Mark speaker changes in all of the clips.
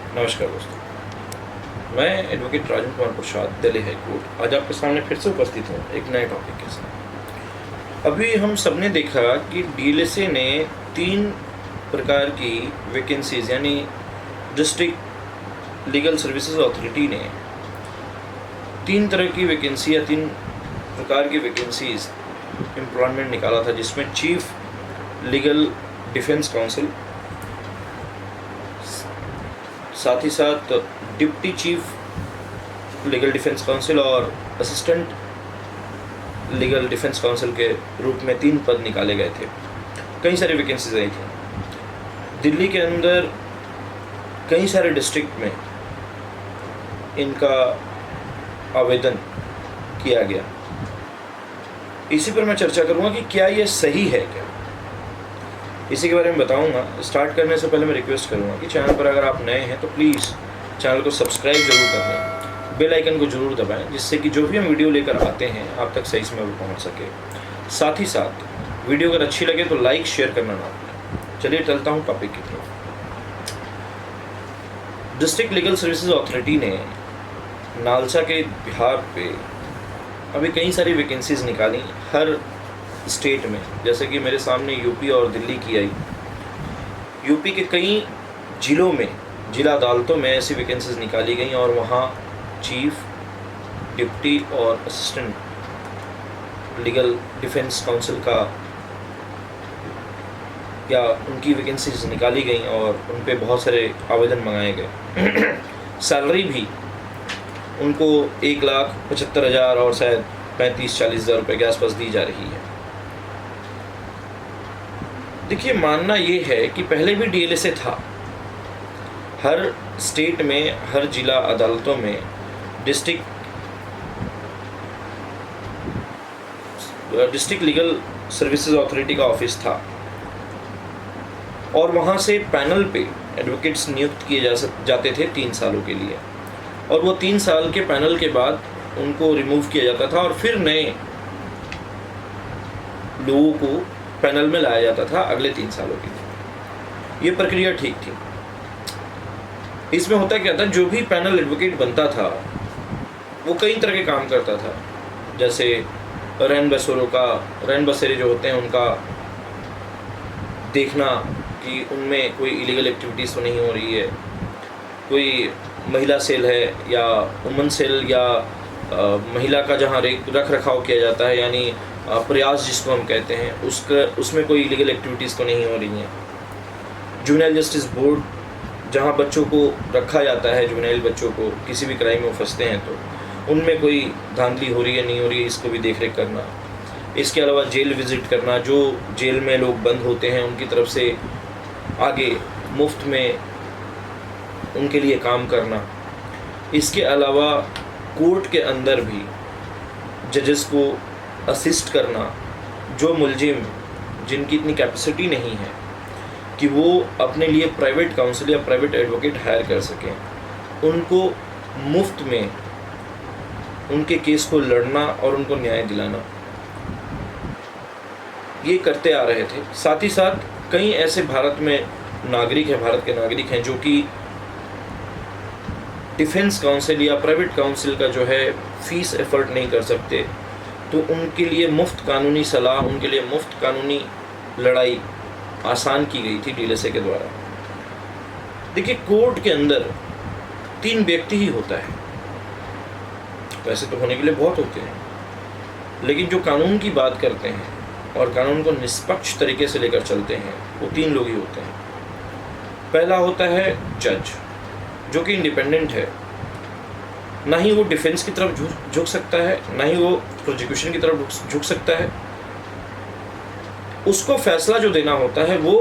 Speaker 1: नमस्कार दोस्तों, मैं advocate Rajan Kumar Prasad, Delhi high court आज आपके सामने फिर से उपस्थित हूँ एक नए टॉपिक के साथ। अभी हम सबने देखा कि डीएलएसए ने 3 प्रकार की वैकेंसीज यानी डिस्ट्रिक्ट लीगल सर्विसेज अथॉरिटी ने 3 तरह की वैकेंसी या 3 प्रकार की वैकेंसीज एम्प्लॉयमेंट निकाला था, जिसमें चीफ लीगल डिफेंस काउंसिल, साथ ही साथ deputy chief legal defence council और असिस्टेंट लीगल डिफेंस काउंसिल के रूप में 3 पद निकाले गए थे। कई सारी वैकेंसीज आई थी दिल्ली के अंदर, कई सारे डिस्ट्रिक्ट में इनका आवेदन किया गया। इसी पर मैं चर्चा करूंगा कि क्या ये सही है क्या, इसी के बारे में बताऊंगा। स्टार्ट करने से पहले मैं रिक्वेस्ट करूंगा कि चैनल पर अगर आप नए हैं तो प्लीज़ चैनल को सब्सक्राइब ज़रूर कर लें, बेल आइकन को ज़रूर दबाएं, जिससे कि जो भी हम वीडियो लेकर आते हैं आप तक सही समय पर पहुंच सके। साथ ही साथ वीडियो अगर अच्छी लगे तो लाइक शेयर करना ना भूलें। चलिए चलता हूँ टॉपिक की तरफ। डिस्ट्रिक्ट लीगल सर्विसेज अथॉरिटी ने नालसा के बिहार पे अभी कई सारी वैकेंसीज निकाली हर स्टेट में, जैसे कि मेरे सामने यूपी और दिल्ली की आई। यूपी के कई जिलों में, जिला अदालतों में ऐसी वैकेंसीज निकाली गई और वहाँ चीफ, डिप्टी और असिस्टेंट लीगल डिफेंस काउंसिल का या उनकी वैकेंसीज निकाली गई और उन पे बहुत सारे आवेदन मंगाए गए। सैलरी भी उनको 1,75,000 और शायद 35-40 हज़ार रुपये के आसपास दी जा रही है। देखिए, मानना ये है कि पहले भी डीएलएसए था। हर स्टेट में, हर जिला अदालतों में डिस्ट्रिक्ट लीगल सर्विसेज अथॉरिटी का ऑफिस था और वहाँ से पैनल पे एडवोकेट्स नियुक्त किए जाते थे 3 सालों के लिए, और वो 3 साल के पैनल के बाद उनको रिमूव किया जाता था और फिर नए लोगों को पैनल में लाया जाता था अगले 3 सालों के लिए। ये प्रक्रिया ठीक थी। इसमें होता क्या था, जो भी पैनल एडवोकेट बनता था वो कई तरह के काम करता था, जैसे रैन बसेरे जो होते हैं उनका देखना कि उनमें कोई इलीगल एक्टिविटीज़ तो नहीं हो रही है, कोई महिला सेल है या वुमन सेल या महिला का जहाँ रख रखाव किया जाता है, यानी प्रयास जिसको हम कहते हैं, उसमें कोई इलीगल एक्टिविटीज़ तो नहीं हो रही हैं। जुवेनाइल जस्टिस बोर्ड, जहाँ बच्चों को रखा जाता है, जुवेनाइल बच्चों को किसी भी क्राइम में फंसते हैं तो उनमें कोई धांधली हो रही है नहीं हो रही है, इसको भी देख रेख करना। इसके अलावा जेल विज़िट करना, जो जेल में लोग बंद होते हैं उनकी तरफ से आगे मुफ्त में उनके लिए काम करना। इसके अलावा कोर्ट के अंदर भी जजेस को असिस्ट करना, जो मुलजिम जिनकी इतनी कैपेसिटी नहीं है कि वो अपने लिए प्राइवेट काउंसिल या प्राइवेट एडवोकेट हायर कर सकें, उनको मुफ्त में उनके केस को लड़ना और उनको न्याय दिलाना, ये करते आ रहे थे। साथ ही साथ कई ऐसे भारत के नागरिक हैं जो कि डिफेंस काउंसिल या प्राइवेट काउंसिल का जो है फीस एफर्ट नहीं कर सकते, तो उनके लिए मुफ्त कानूनी सलाह, उनके लिए मुफ्त कानूनी लड़ाई आसान की गई थी डीएलएसए के द्वारा। देखिए, कोर्ट के अंदर 3 व्यक्ति ही होता है, वैसे तो होने के लिए बहुत होते हैं, लेकिन जो कानून की बात करते हैं और कानून को निष्पक्ष तरीके से लेकर चलते हैं वो 3 लोग ही होते हैं। पहला होता है जज, जो कि इंडिपेंडेंट है, ना ही वो डिफेंस की तरफ झुक सकता है, ना ही वो प्रोसिक्यूशन की तरफ झुक सकता है। उसको फैसला जो देना होता है वो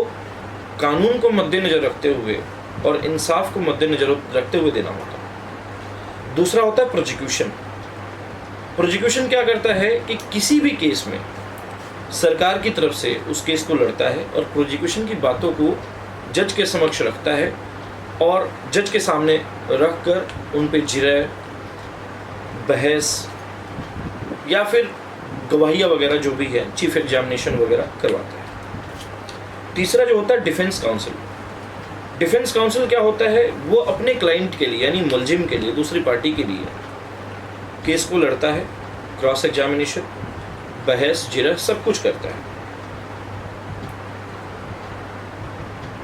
Speaker 1: कानून को मद्देनज़र रखते हुए और इंसाफ को मद्देनज़र रखते हुए देना होता है। दूसरा होता है प्रोसिक्यूशन। प्रोसिक्यूशन क्या करता है कि किसी भी केस में सरकार की तरफ से उस केस को लड़ता है और प्रोसिक्यूशन की बातों को जज के समक्ष रखता है और जज के सामने रख कर उन पे जिरह, बहस या फिर गवाहियाँ वगैरह जो भी है, चीफ एग्जामिनेशन वगैरह करवाता है। तीसरा जो होता है डिफेंस काउंसिल। डिफेंस काउंसिल क्या होता है, वो अपने क्लाइंट के लिए यानी मुलजिम के लिए, दूसरी पार्टी के लिए केस को लड़ता है, क्रॉस एग्जामिनेशन, बहस जिरह सब कुछ करता है।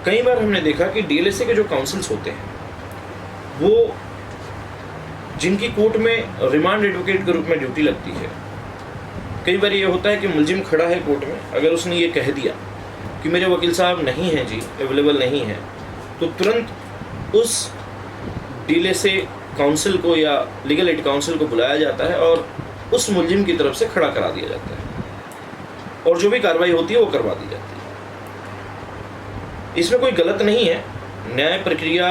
Speaker 1: कई बार हमने देखा कि डीएलएसए के जो काउंसिल्स होते हैं वो जिनकी कोर्ट में रिमांड एडवोकेट के रूप में ड्यूटी लगती है, कई बार ये होता है कि मुलजिम खड़ा है कोर्ट में, अगर उसने ये कह दिया कि मेरे वकील साहब नहीं हैं जी, अवेलेबल नहीं हैं, तो तुरंत उस डीएलएसए काउंसिल को या लीगल एड काउंसिल को बुलाया जाता है और उस मुलजिम की तरफ से खड़ा करा दिया जाता है और जो भी कार्रवाई होती है वो करवा दी जाती है। इसमें कोई गलत नहीं है। न्याय प्रक्रिया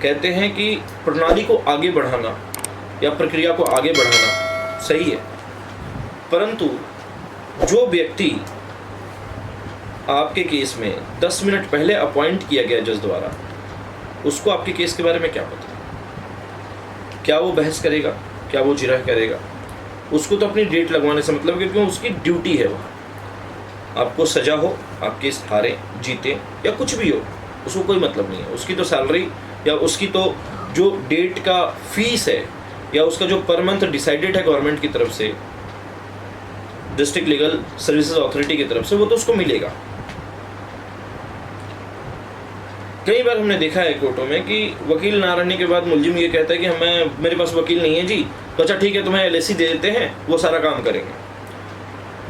Speaker 1: कहते हैं कि प्रणाली को आगे बढ़ाना या प्रक्रिया को आगे बढ़ाना सही है, परंतु जो व्यक्ति आपके केस में 10 मिनट पहले अपॉइंट किया गया जज द्वारा, उसको आपके केस के बारे में क्या पता? क्या वो बहस करेगा, क्या वो जिरह करेगा? उसको तो अपनी डेट लगवाने से मतलब, क्योंकि उसकी ड्यूटी है वहाँ। आपको सजा हो, आप केस हारे जीते या कुछ भी हो, उसको कोई मतलब नहीं है। उसकी तो सैलरी या उसकी तो जो डेट का फीस है या उसका जो पर मंथ डिसाइडेड है गवर्नमेंट की तरफ से, डिस्ट्रिक्ट लीगल सर्विसेज अथॉरिटी की तरफ से, वो तो उसको मिलेगा। कई बार हमने देखा है कोर्टों में कि वकील ना रहने के बाद मुलजिम ये कहता है कि हमें, मेरे पास वकील नहीं है जी, तो अच्छा ठीक है तुम्हें एलएसी दे देते हैं, वो सारा काम करेंगे।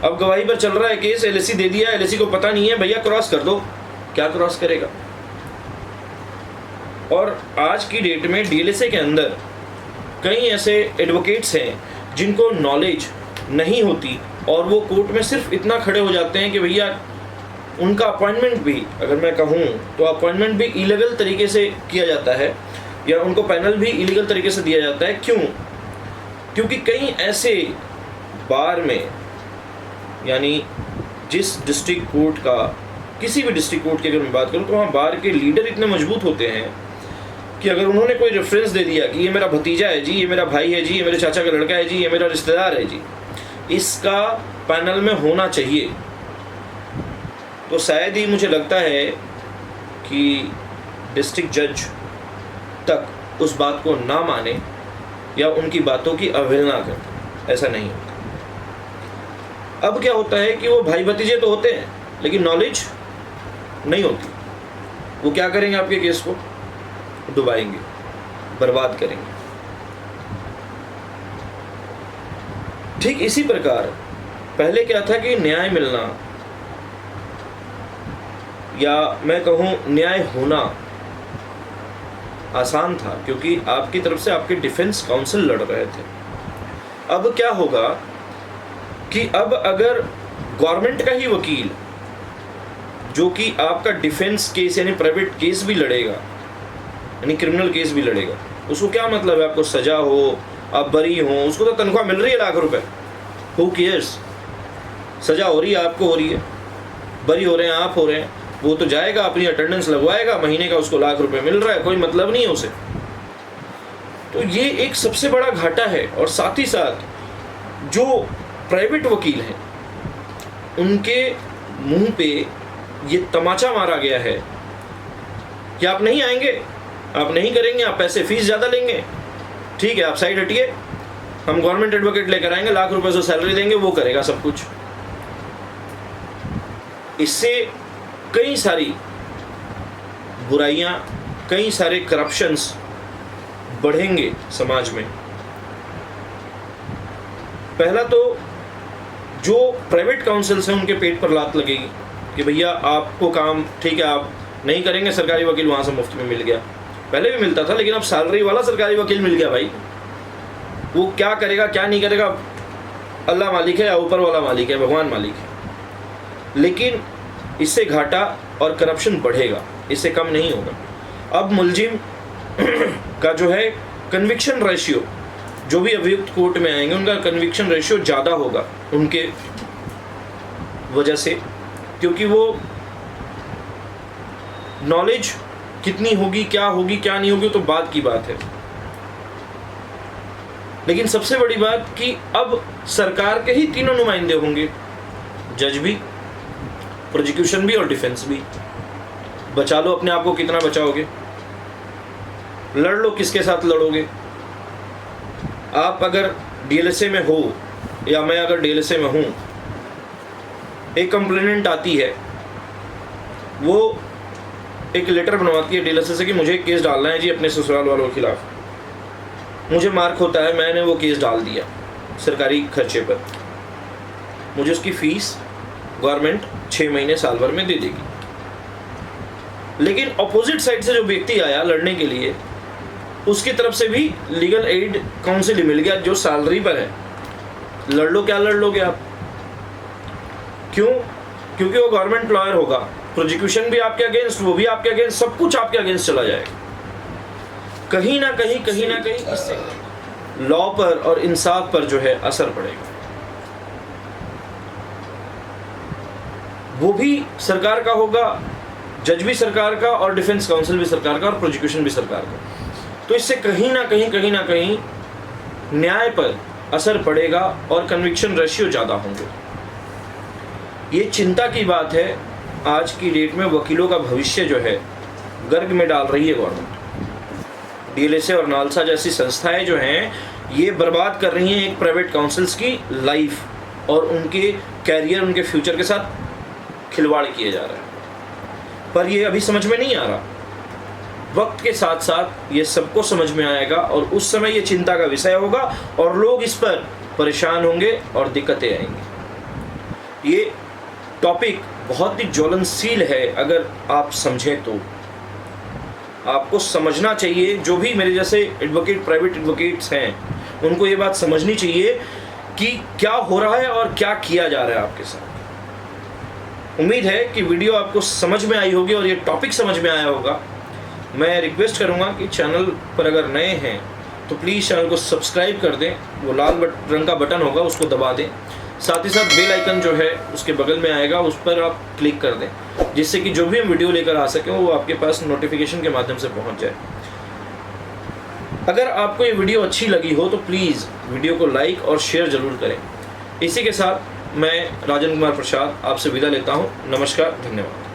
Speaker 1: अब गवाही पर चल रहा है केस, एलएसी दे दिया, एलएसी को पता नहीं है, भैया क्रॉस कर दो, क्या क्रॉस करेगा? और आज की डेट में डीएलएसए के अंदर कई ऐसे एडवोकेट्स हैं जिनको नॉलेज नहीं होती और वो कोर्ट में सिर्फ इतना खड़े हो जाते हैं कि भैया उनका अपॉइंटमेंट भी, अगर मैं कहूँ तो अपॉइंटमेंट भी इलीगल तरीके से किया जाता है या उनको पैनल भी इलीगल तरीके से दिया जाता है। क्यों? क्योंकि कई ऐसे बार में, यानी जिस डिस्ट्रिक्ट कोर्ट का, किसी भी डिस्ट्रिक्ट कोर्ट की अगर मैं बात करूँ तो वहाँ बार के लीडर इतने मजबूत होते हैं कि अगर उन्होंने कोई रेफरेंस दे दिया कि ये मेरा भतीजा है जी, ये मेरा भाई है जी, ये मेरे चाचा का लड़का है जी, ये मेरा रिश्तेदार है जी, इसका पैनल में होना चाहिए, तो शायद ही मुझे लगता है कि डिस्ट्रिक्ट जज तक उस बात को ना माने या उनकी बातों की अवहेलना करे। ऐसा नहीं होता। अब क्या होता है कि वो भाई भतीजे तो होते हैं लेकिन नॉलेज नहीं होती। वो क्या करेंगे? आपके केस को डुबाएंगे, बर्बाद करेंगे। ठीक इसी प्रकार पहले क्या था कि न्याय मिलना या मैं कहूँ न्याय होना आसान था, क्योंकि आपकी तरफ से आपके डिफेंस काउंसिल लड़ रहे थे। अब क्या होगा कि अब अगर गवर्नमेंट का ही वकील जो कि आपका डिफेंस केस यानी प्राइवेट केस भी लड़ेगा, यानी क्रिमिनल केस भी लड़ेगा, उसको क्या मतलब है? आपको सजा हो, आप बरी हो, उसको तो तनख्वाह मिल रही है लाख रुपए, हु केयर्स? सजा हो रही है, आपको हो रही है, बरी हो रहे हैं, आप हो रहे हैं, वो तो जाएगा अपनी अटेंडेंस लगवाएगा, महीने का उसको लाख रुपए मिल रहा है, कोई मतलब नहीं है उसे। तो ये एक सबसे बड़ा घाटा है। और साथ ही साथ जो प्राइवेट वकील हैं उनके मुंह पे ये तमाचा मारा गया है कि आप नहीं आएंगे, आप नहीं करेंगे, आप पैसे फीस ज़्यादा लेंगे, ठीक है आप साइड हटिए, हम गवर्नमेंट एडवोकेट लेकर आएंगे, लाख रुपए से सैलरी देंगे, वो करेगा सब कुछ। इससे कई सारी बुराइयां, कई सारे करप्शंस बढ़ेंगे समाज में। पहला तो जो प्राइवेट काउंसिल्स हैं उनके पेट पर लात लगेगी कि भैया आपको काम, ठीक है आप नहीं करेंगे, सरकारी वकील वहाँ से मुफ्त में मिल गया, पहले भी मिलता था लेकिन अब सैलरी वाला सरकारी वकील मिल गया भाई। वो क्या करेगा क्या नहीं करेगा अल्लाह मालिक है या ऊपर वाला मालिक है, भगवान मालिक है। लेकिन इससे घाटा और करप्शन बढ़ेगा, इससे कम नहीं होगा। अब मुलजिम का जो है कन्विक्शन रेशियो, जो भी अभियुक्त कोर्ट में आएंगे उनका कन्विक्शन रेशियो ज़्यादा होगा उनके वजह से, क्योंकि वो नॉलेज कितनी होगी, क्या होगी क्या नहीं होगी तो बात की बात है। लेकिन सबसे बड़ी बात कि अब सरकार के ही तीनों नुमाइंदे होंगे, जज भी, प्रोसिक्यूशन भी और डिफेंस भी। बचा लो अपने आप को, कितना बचाओगे? लड़ लो, किसके साथ लड़ोगे? आप अगर डीएलएसए में हो या मैं अगर डीएलएसए में हूँ, एक कंप्लेनेंट आती है, वो एक लेटर बनवाती है डीएलएसए से कि मुझे केस डालना है जी अपने ससुराल वालों के खिलाफ। मुझे मार्क होता है, मैंने वो केस डाल दिया सरकारी खर्चे पर, मुझे उसकी फीस गवर्नमेंट 6 महीने साल भर में दे देगी। लेकिन अपोजिट साइड से जो व्यक्ति आया लड़ने के लिए, उसकी तरफ से भी लीगल एड काउंसिल मिल गया जो सैलरी पर है। लड़ लो, क्या लड़ लोगे आप? क्यों? क्योंकि वो गवर्नमेंट लॉयर होगा, प्रोसिक्यूशन भी आपके अगेंस्ट, वो भी आपके अगेंस्ट, सब कुछ आपके अगेंस्ट चला जाएगा। कहीं ना कहीं इससे लॉ पर और इंसाफ पर जो है असर पड़ेगा। वो भी सरकार का होगा, जज भी सरकार का, और डिफेंस काउंसिल भी सरकार का, और प्रोसिक्यूशन भी सरकार का। तो इससे कहीं ना कहीं न्याय पर असर पड़ेगा और कन्विक्शन रेशियो ज़्यादा होंगे। ये चिंता की बात है। आज की डेट में वकीलों का भविष्य जो है गर्ग में डाल रही है गवर्नमेंट। डीएलएसए और नालसा जैसी संस्थाएं जो हैं, ये बर्बाद कर रही हैं एक प्राइवेट काउंसिल्स की लाइफ, और उनके कैरियर, उनके फ्यूचर के साथ खिलवाड़ किए जा रहा है। पर ये अभी समझ में नहीं आ रहा। वक्त के साथ साथ ये सबको समझ में आएगा, और उस समय ये चिंता का विषय होगा और लोग इस पर परेशान होंगे और दिक्कतें आएंगी। ये टॉपिक बहुत ही ज्वलनशील है। अगर आप समझें तो आपको समझना चाहिए, जो भी मेरे जैसे एडवोकेट, प्राइवेट एडवोकेट्स हैं, उनको ये बात समझनी चाहिए कि क्या हो रहा है और क्या किया जा रहा है आपके साथ। उम्मीद है कि वीडियो आपको समझ में आई होगी और ये टॉपिक समझ में आया होगा। मैं रिक्वेस्ट करूंगा कि चैनल पर अगर नए हैं तो प्लीज़ चैनल को सब्सक्राइब कर दें, वो लाल रंग का बटन होगा उसको दबा दें। साथ ही साथ बेल आइकन जो है उसके बगल में आएगा, उस पर आप क्लिक कर दें, जिससे कि जो भी हम वीडियो लेकर आ सकें वो आपके पास नोटिफिकेशन के माध्यम से पहुंच जाए। अगर आपको ये वीडियो अच्छी लगी हो तो प्लीज़ वीडियो को लाइक और शेयर ज़रूर करें। इसी के साथ मैं राजन कुमार प्रसाद आपसे विदा लेता हूँ। नमस्कार, धन्यवाद।